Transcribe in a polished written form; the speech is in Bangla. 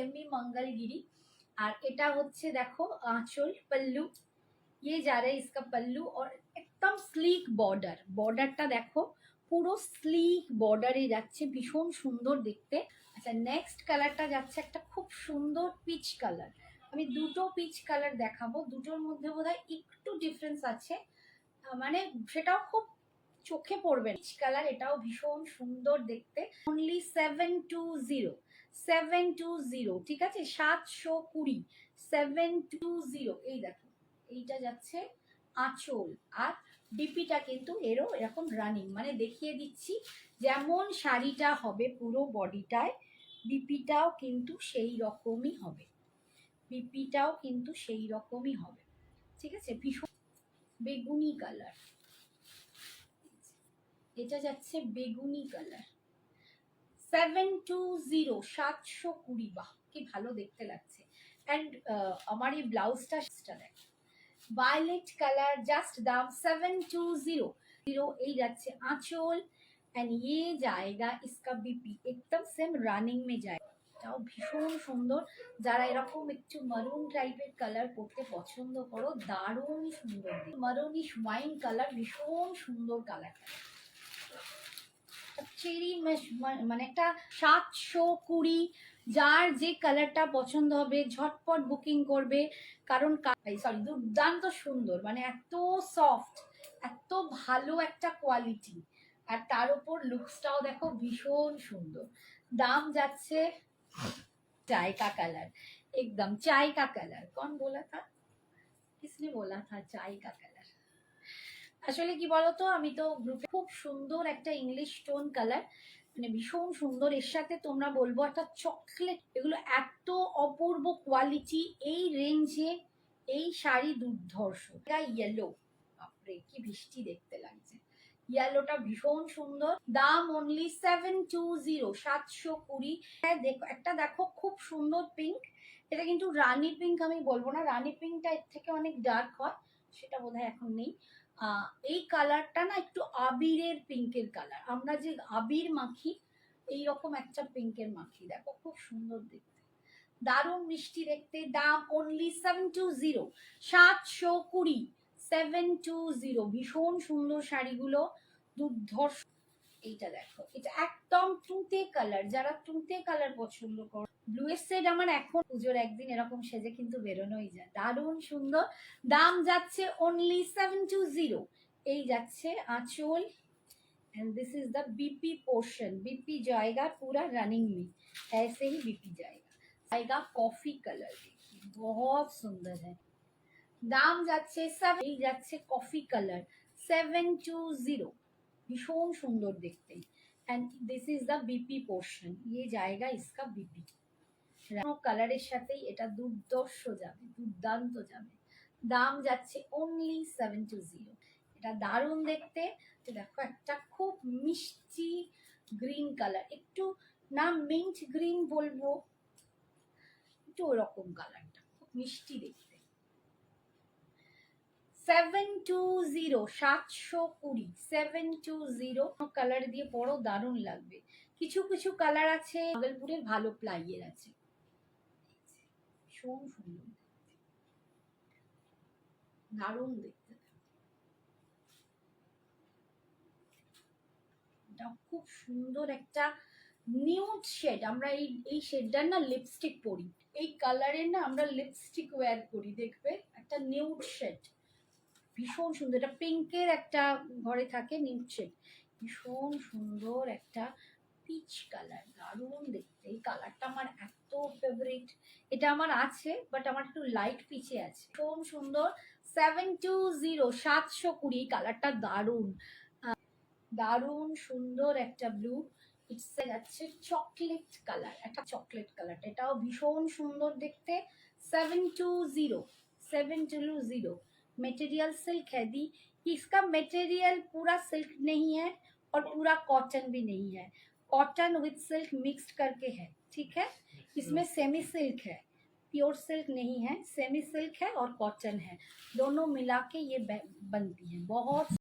सेमी मंगलगिरी और এটা হচ্ছে দেখো आंचल पल्लू, ये जा रहा है इसका पल्लू और एकदम स्लीक बॉर्डर, बॉर्डरটা দেখো পুরো স্লিক বর্ডারে যাচ্ছে, ভীষণ সুন্দর দেখতে। আচ্ছা নেক্সট কালারটা যাচ্ছে একটা খুব সুন্দর পিচ কালার, আমি দুটো পিচ কালার দেখাবো, দুটোর মধ্যে বোধহয় একটু ডিফারেন্স আছে, মানে সেটাও খুব চোখে পড়বে। পিচ কালার, এটাও ভীষণ সুন্দর দেখতে। অনলি 720, 720, ঠিক আছে, 720, 720। এই দেখো এইটা যাচ্ছে আঁচল, আর ডিপিটা কিন্তু এরও এরকম রানিং, মানে দেখিয়ে দিচ্ছি যেমন শাড়িটা হবে পুরো বডিটায়, বিপিটাও কিন্তু সেই রকমই হবে, বিপিটাও কিন্তু সেই রকমই হবে, ঠিক আছে। ভীষণ বেগুনি কালার, এটা যাচ্ছে বেগুনি কালার, 720, 720, বাহ কি ভালো দেখতে লাগছে। এন্ড আমার এই ব্লাউজটা দেখ, वायलेट कलर, जस्ट दाम 720, এই যাচ্ছে আঁচল, एंड ये जाएगा इसका बीपी, एकदम सेम रनिंग में जाएगा। এটাও ভীষণ সুন্দর, যারা এরকম একটু মারুন টাইপের কালার পরতে পছন্দ করো, দারুণ সুন্দর, মারুনিশ ওয়াইন কালার, ভীষণ সুন্দর কালারটা, চেরি মানে একটা 720, যার যে কালারটা পছন্দ হবে ঝটপট বুকিং করবে, কারণ সরি দুর্দান্ত সুন্দর, মানে এত সফট, এত ভালো একটা কোয়ালিটি, আর তার উপর লুকসটাও দেখো ভীষণ সুন্দর। দাম যাচ্ছে चाय का कलर, एकदम चाय का कलर, कौन बोला था, किसने बोला था चाय का कलर। আসলে কি বলতো, আমি তো গ্রুপে খুব সুন্দর একটা ইংলিশ টোন কালার, মানে ভীষণ সুন্দর, এর সাথে তোমরা বলবো একটা চকলেট, এগুলো এত অপূর্ব কোয়ালিটি, এই রেঞ্জে এই শাড়ি দুর্ধর্ষ। এটা ইয়েলো, বাপরে কি বৃষ্টি দেখতে লাগছে, ইয়েলোটা ভীষণ সুন্দর। দাম অনলি 720, 720। দেখো একটা দেখো খুব সুন্দর পিঙ্ক, এটা কিন্তু রানী পিঙ্ক আমি বলবো না, রানী পিঙ্কটা এর থেকে অনেক ডার্ক হয়, সেটা বোধহয় এখন নেই। এই কালারটা না একটু আবিরের পিঙ্কের কালার, আমরা যে আবির মাখি এইরকম একটা পিঙ্কের মাখি, দেখো খুব সুন্দর দেখতে, দারুণ মিষ্টি দেখতে। দাম অনলি 720, 720, 720, ভীষণ সুন্দর শাড়িগুলো, দুর্ধর্ষ। এইটা দেখো, এটা একদম তুঁতে কালার, যারা তুঁতে কালার পছন্দ করো, ব্লু এর শেড আমার এখন পুজোর একদিন এরকম সেজে কিন্তু বেরোনোই যায়, দারুণ সুন্দর। দাম যাচ্ছে অনলি 720। এই যাচ্ছে আঁচল, and this is the BP portion, BP जाएगा पूरा रनिंग में, ऐसे ही बीपी जाएगा कॉफी कलर, देखिए बहुत सुंदर है। दाम যাচ্ছে 7, এই যাচ্ছে কফি কালার, 720, ভীষণ সুন্দর দেখতে, and this is the BP portion, ये जाएगा इसका बीपी। কালারের সাথেই এটা দুর্দর্শ যাবে, দুর্দান্ত যাবে। দাম যাচ্ছে অনলি 720, এটা দারুণ দেখতে। দেখো একটা খুব মিষ্টি গ্রিন কালার, একটু না মিন্ট গ্রিন বলবো, একটু ওরকম কালারটা, খুব মিষ্টি দেখতে। 720, 720, 720 কালার দিয়ে পরো, দারুণ লাগবে। কিছু কিছু কালার আছে ভাগলপুরের ভালো প্লাইয়ের আছে, ভীষণ সুন্দর, দারুণ দেখতে, এটা খুব সুন্দর একটা নিউড শেড, আমরা এই শেডটার না লিপস্টিক পরি, এই কালারের না আমরা লিপস্টিক ওয়্যার করি, দেখবে একটা নিউড শেড, ভীষণ সুন্দর, এটা পিঙ্কের একটা ঘরে থাকে নিউড শেড, ভীষণ সুন্দর একটা পিচ কালার, দারুণ দেখতে, এই কালারটা আমার এত ফেভারিট, এটা আমার আছে বাট আমার একটু লাইট পিচে আছে, ভীষণ সুন্দর। 720, 720, কালারটা দারুণ, দারুণ সুন্দর একটা ব্লু, ইটসে যাচ্ছে চকলেট কালার, একটা চকলেট কালার, এটাও ভীষণ সুন্দর দেখতে। 720, 720, मटेरियल सिल्क है दी, इसका मटेरियल पूरा सिल्क नहीं है और पूरा कॉटन भी नहीं है, कॉटन विद सिल्क मिक्स्ड करके है, ठीक है। इसमें सेमी सिल्क है, प्योर सिल्क नहीं है, सेमी सिल्क है और कॉटन है, दोनों मिला के ये बनती है, बहुत